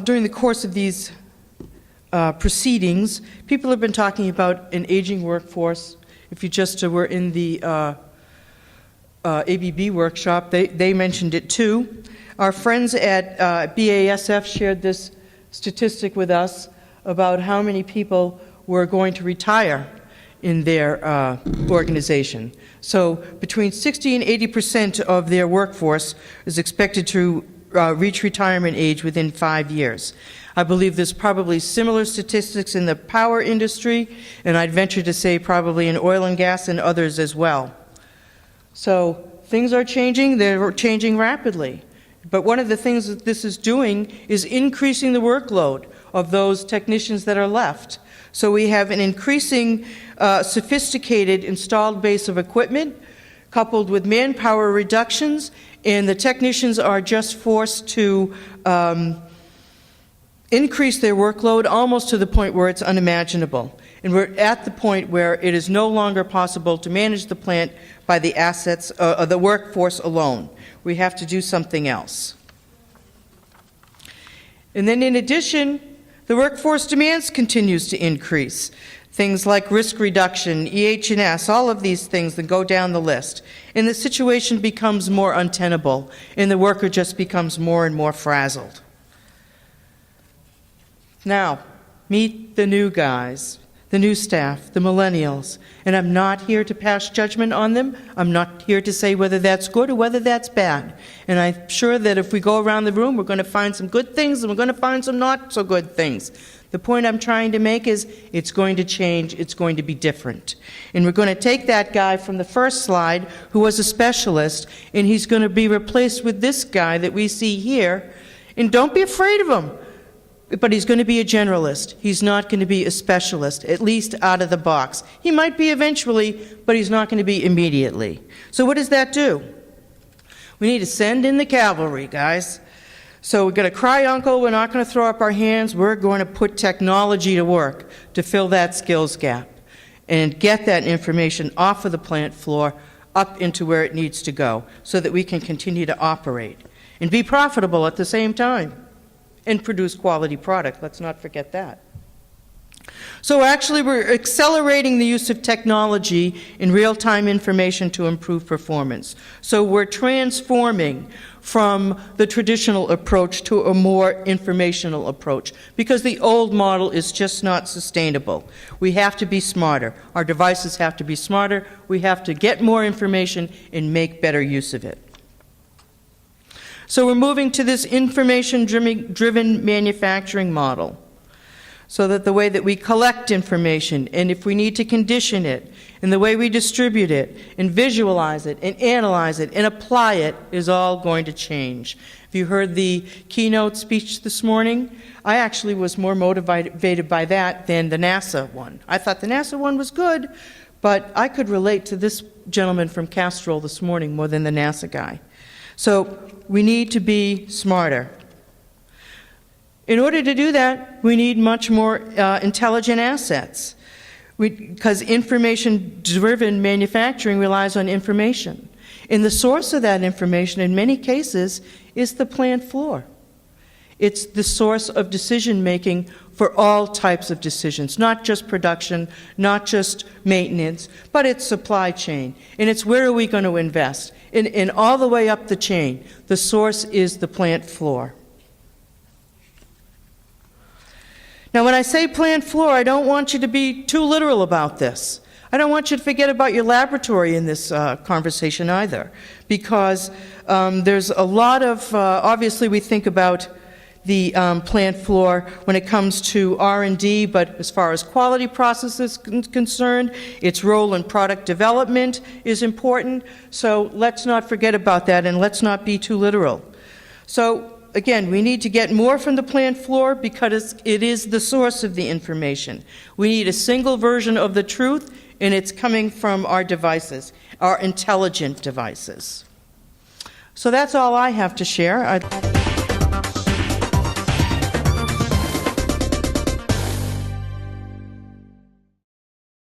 during the course of these proceedings, people have been talking about an aging workforce. If you just were in the ABB workshop, they mentioned it too. Our friends at BASF shared this statistic with us about how many people were going to retire in their organization. So between 60 and 80% of their workforce is expected to reach retirement age within 5 years. I believe there's probably similar statistics in the power industry, and I'd venture to say probably in oil and gas and others as well. So things are changing, they're changing rapidly. But one of the things that this is doing is increasing the workload of those technicians that are left. So we have an increasing sophisticated installed base of equipment coupled with manpower reductions, and the technicians are just forced to increase their workload almost to the point where it's unimaginable. And we're at the point where it is no longer possible to manage the plant by the assets of the workforce alone. We have to do something else. And then in addition, the workforce demands continues to increase. Things like risk reduction, EH&S, all of these things that go down the list. And the situation becomes more untenable, and the worker just becomes more and more frazzled. Now, meet the new guys, the new staff, the millennials. And I'm not here to pass judgment on them. I'm not here to say whether that's good or whether that's bad. And I'm sure that if we go around the room, we're going to find some good things and we're going to find some not so good things. The point I'm trying to make is it's going to change, it's going to be different. And we're going to take that guy from the first slide who was a specialist, and he's going to be replaced with this guy that we see here. And don't be afraid of him. But he's going to be a generalist. He's not going to be a specialist, at least out of the box. He might be eventually, but he's not going to be immediately. So what does that do? We need to send in the cavalry, guys. So we're going to cry uncle. We're not going to throw up our hands. We're going to put technology to work to fill that skills gap and get that information off of the plant floor up into where it needs to go so that we can continue to operate and be profitable at the same time. And produce quality product. Let's not forget that. So actually we're accelerating the use of technology and real-time information to improve performance. So we're transforming from the traditional approach to a more informational approach because the old model is just not sustainable. We have to be smarter. Our devices have to be smarter. We have to get more information and make better use of it. So we're moving to this information-driven manufacturing model so that the way that we collect information and if we need to condition it and the way we distribute it and visualize it and analyze it and apply it is all going to change. If you heard the keynote speech this morning, I actually was more motivated by that than the NASA one. I thought the NASA one was good, but I could relate to this gentleman from Castrol this morning more than the NASA guy. So we need to be smarter. In order to do that, we need much more intelligent assets because information-driven manufacturing relies on information. And the source of that information in many cases is the plant floor. It's the source of decision-making for all types of decisions, not just production, not just maintenance, but it's supply chain. And it's where are we going to invest? And all the way up the chain, the source is the plant floor. Now, when I say plant floor, I don't want you to be too literal about this. I don't want you to forget about your laboratory in this conversation either, because there's a lot of, obviously we think about the plant floor when it comes to R&D, but as far as quality process is concerned, its role in product development is important. So let's not forget about that and let's not be too literal. So again, we need to get more from the plant floor because it is the source of the information. We need a single version of the truth, and it's coming from our devices, our intelligent devices. So that's all I have to share.